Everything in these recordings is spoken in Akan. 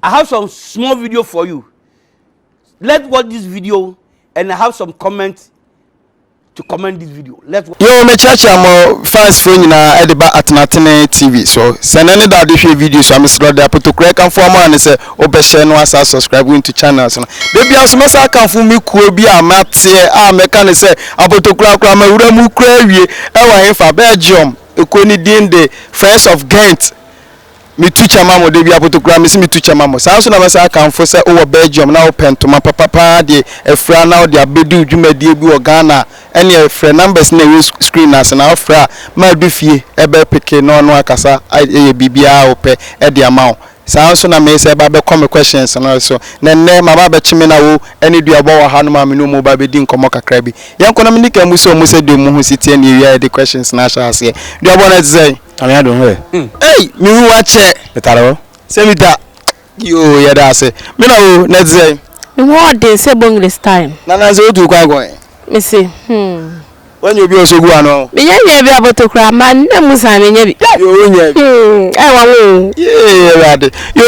I have some small video for you. Let's watch this video, and I have some comments to comment this video. Let's watch. Yo, me church am fans friend na Ediba Atnatene TV. So send any that this video so I'm slot there put to crack and for more and say obeshare no asa subscribe to channels. Baby as me say kan fu mi ku bi amate a me kan say apotokura kura ma wura mu kura wie e wa hemfa Belgium ekoni din de Friends of Ghent. Me teacher mamo de bi apotokura me si me teacher mamo sa so na me say kan fu say o Belgium na open to ma papa de efra na o de abedu dwumadie bi o Ghana any friend numbers na use screen as na ofra ma du fie ebe peke no no akasa e bibia ope e de amount sa so na me say ba be come questions na so na ma ba be chime na wo any du abo wa ha no ma me no mo ba be di nkomo kakra bi yanko na me nika mu so mo say de mu hu siti na wi the questions na sha ase du abo na say ami adon he hey mi hu wa che betaro semita yo ya da ase me na wo na say what dey say bong this time na say o tu kwa go me say when you be osogu ano me nya bi abotokura ma na musa me nya bi yo nya e wa wo yeah rade yo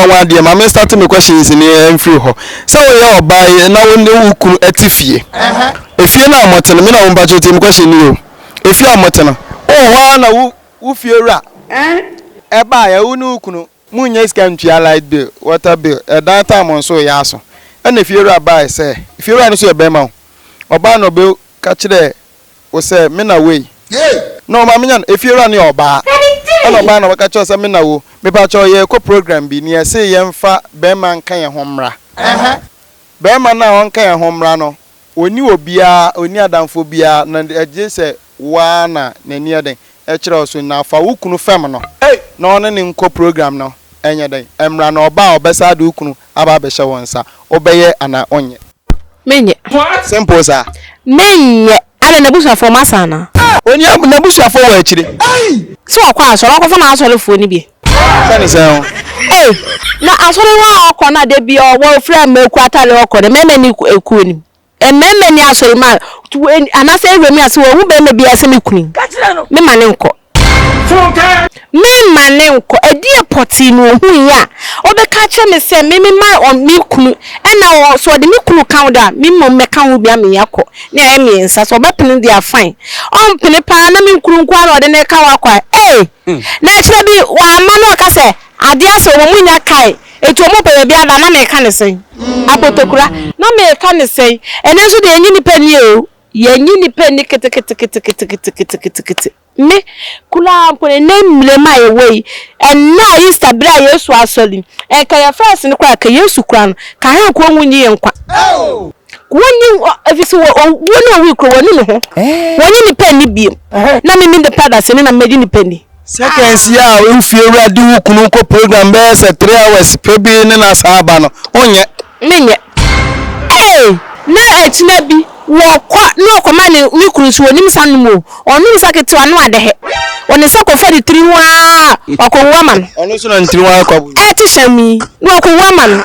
wa de ma me start me questions ni free ho so we oba na wo ne wukunu atifie efie na amotene me na wo mba chote me question ni o efie amotene o ho na wo fie ra e ba ya wo ne wukunu munye scan tua light bill water bill that time so ya so na fie ra ba say fie ra no so e be ma oba no be ka kire wo say me na we no ma me nya efie ra ne oba ana ba na ka kire say me na wo me ba cho ye ko program bi ne say ye mfa be man kan ye homra be man na won kan ye homra no oni obia oni adamfo bia na eje say wa na nani eden e kire so na fa wukunu fem no na on ne nko program no enye den emra na oba obesa de wukunu aba be hye wonsa obeye ana onye menye simple sa menye ale na busa for masana oni na busa for wa akire so akwa asoro akwa na asoro fo ni bi sani se na asoro wa akwa na de bi o wo frɛ me ku atale okɔ de meme ni eku ni meme ni asoro ma ana se ewe mi ase wo hu be me bi ase me kuni me ma ne nkɔ me mane nko edie poti no hu ya obeka che me se me ma on mi kunu ena so de mi kunu kan da mi mo me kan hu bia me yakɔ na e mi nsa so obepene dia fine on pene pa na mi kunu kwa na ode ne ka wa kwa na che bi wa ma no ka se ade aso wo munya kai etu omo pe bia da na me ka ne sen apotokura na me ka ne sen ene so de enyi ni pani o ye enyi ni pani kete me kula mpone nemle ma yewe na Easter bra Yesu asoli e ka ya first ni kwa ka Yesu kra no ka ha ko nwunyi yenkwa woni efisi woni wi kro woni ne ho woni ni pani biem na me de pada se na medi ni pani seconds ya o fie wura di wukunu ko program be se 3 hours pebi ne na saba no onye menye na etina bi wo kwa no koma ne mi kurusu onim sanumo onu saketi anu adehe oni sako for the 3 wa okowa man onu so na 3 wa kwabu ti shami no okowa man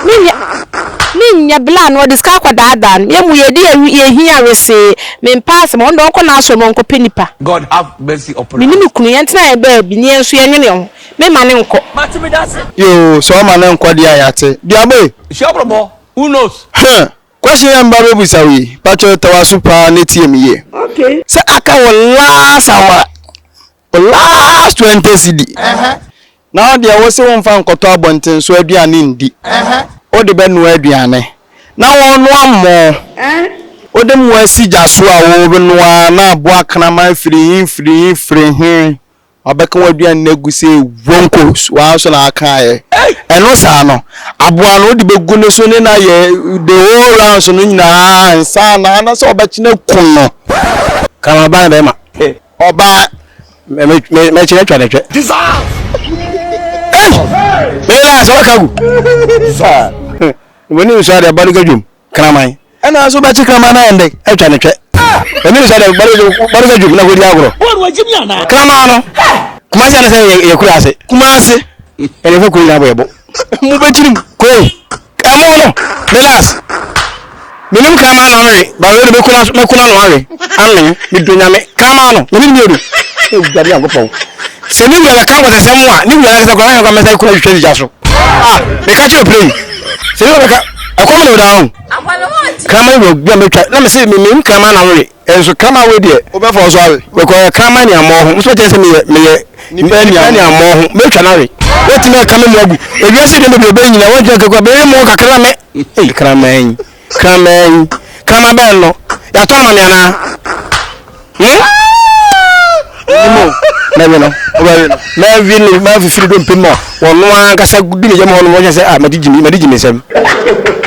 minya bla no diska kwa daadan ye mu ye de ye hia wese me pass mo ndo ko na so mo nko penipa God have mercy upon us. Mini kunu yentina e ba bi ne enso ye nwene ho me ma ne nko matimi dase yo so ma ne nko dia yate dia boy shoprobo who knows question ya mba bebu sawi pacho tawasu pa netie miye okay se aka last hour last 20 cd now dia wo se won fa nkoto abonten so aduane ndi o de benu aduane na won no ammo o de mu asija so a wo benu na abo akana ma firi abeka waduane neguse wonkos wa so na aka ye eno sa no aboa no de begu ne so ne na ye the whole round so no nyina nsa na so obekine kun no kama ba be ma oba me chire twa de twa la so kagu sa woni so de bari gajum kramai ana so ba chi krama na ende e twa de twa woni so de bari gajum na godi agro won wajimi ana krama no kuma se na se ye kura ase kuma ase ele fo ko ina bo mu be chirim ko kamo no relax minum krama no re ba we be kuna no are anne mi donya me krama no mi mi odu e gari agopo se ni wala kan ko se semwa ni wala se ko na ko mesa ko hwehwe dijaso me catch you play say you make akoma no down kama no bia me twa na me say me kama na we enso kama we de obefo so awe we ko kama ni amo ho so je say me ni amo ho me twa na we weti me kama mu agu ebi se de me be nyina wo je ko be mo kakra me kama ben no ya to ma me ana mo no ma fi do mpem wono an kasa gudi ne jama wono wo say madigi sem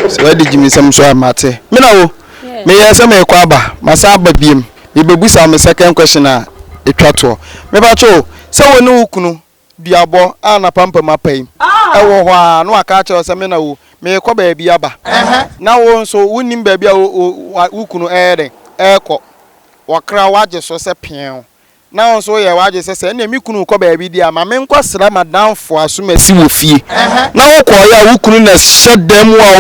so madigi mi sem so amate me na wo me yes me kwa aba masa aba biem me bebusa me second question a etwato me ba cho se woni wukunu biabo ana pampa mapai e wo ho a no aka che se me na wo me kwa ba bi aba na wo nso wonim ba bi a wukunu ede eko wakra waje so se pien na onso ye waje sese na mi kunu ko ba bi dia ma me nkwa sra madanfo asomasi wo fie na wo ko ya wo kunu na sedem a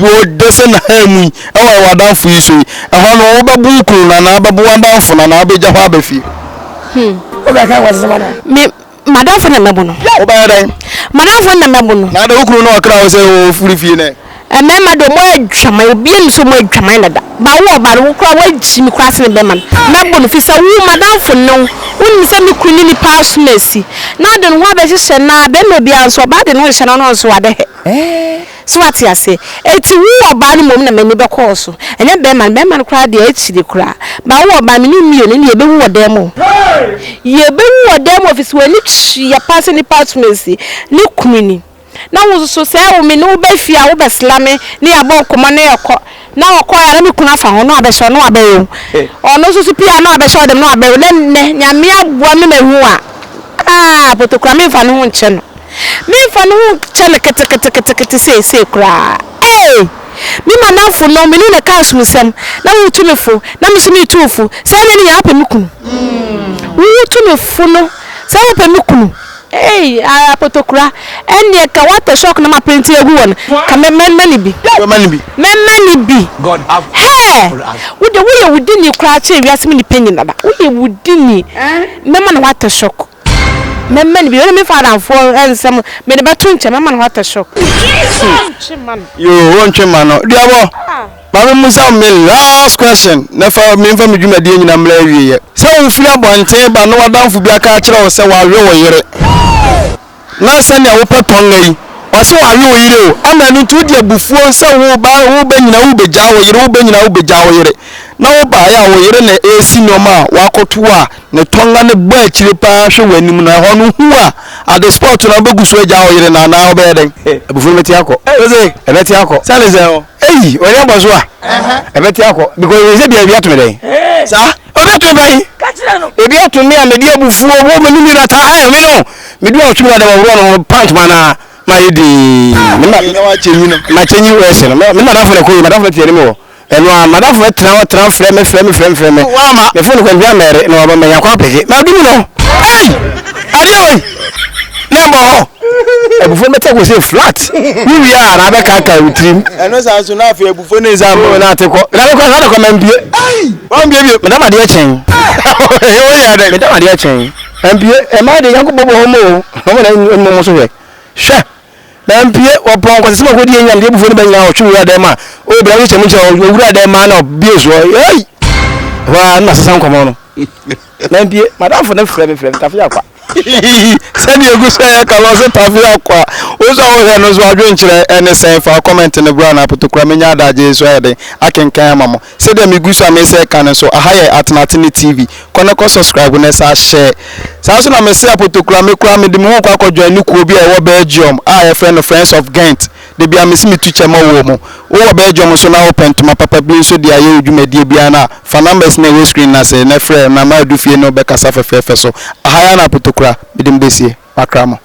wo dese na hamu e wo wadanfo yi so ho no wo babu kunu na babu wadanfo na abeja ho abafie o ba ka waje sama me madanfo na mebo no o ba dan madanfo na mebo no na da wo kunu no okra wo se wo furi fie na mema do mo adwama obiem so mo adwama na da ba wo ba wo kra wa jimi kra se ne be man mebo no fi sa wo madanfo no woni se mi kuni ni pass mesi na de no wa be hye na be no bia so ba de no hye na no so wa de he so ati ase eti wo ba no mom na mani be ko so ene be man kra de eti de kra ba wo ba mi ni mio ni ye be wo de mo fi so ni chi ya pass ni pass mesi ni kuni na wo so se wo me no ba fia wo beslame ni abo koma na yekọ na okọ ya na me kuna fa ho no abeso no abeyo ono so pia na abeso dem no abeyo ne nyame aboa me mahu a potokra me fa no ho nche no me fa no ho nche ne kete se kra mi manafo no me ni na ka sumsem na wo tumefo na me so me tufu se na ni ya pa me kunu wo tumefo no se wo pa me kunu potokura ene ka water shock na ma print egu won ka memani bi God have wo de wo ye wudini kra che wiase me ni penny nada wo ye wudini mema na water shock memani bi wo me father for ensem me de batunche mema na water shock yo wonche mano diabo Mama Musa me last question na fa me fa me dwuma de nyina mra wiye se wo firi abonten ba no wadanfo bi aka kire wo se wa we wo yere na se ne wo peton ngai o se wa we wo yere o ana no tu de bufuo se wo ba nyina wo beja wo yere wo ba nyina wo beja wo yere na wo ba ya wo yere na esi no ma wa koto a ne tonga ne ba kire pa hwe wanim na ho no hu a at the spot na beguso eja wo yere na wo be den bufuo meti akọ eze ebeti akọ sale ze o oya bozo a ebeti akọ because we say bia to me den sa obi to ban ka kire no ebi to me a me dia bufuo wo me ni rata ha me no me dia to me da wo no pant mana ma yidi me na wa chenyi no ma chenyi we se no me na dafa ko ma dafa tiere me wo eno a ma dafa tra frɛ me me fo no kwa bia mere no ba me yakwa pege ma du no adio na bo ho ebufo meta go say flat we are na be ka utrim eno sa so na afi ebufo na exam na ateko na ko mambie mambie me da ma de chen we ya de me da ma de chen mambie e ma de yanko bobo homo mo na mo so hwe mambie opon ko se ma ko di nyam de ebufo ni ba nya o twu ya de ma o bra we chemu che o wura de ma na bie so wa na sasan ko mo no mambie madam fo na frɛ me tafi akwa send you go say ka lo se tafi akwa o so wo he no so adwen kire ene sen fa comment ne bra na potokura menya adaje so he de akenkan amamo se de me gusa me se kan so ahaye atnatini tv kone ko subscribe na sa share sa so na me se potokura me kura me de me ho kwa kodwa ni ku obi e wo Belgium a friend of friends of Ghent de bia me si me tuche ma wo mo wo Belgium so na open to my papa bi so de aye odwumadi bia na fa numbers na we screen na se na frɛ na ma du fie no be kasa fefe so ahaya na potokura bidim besie makramo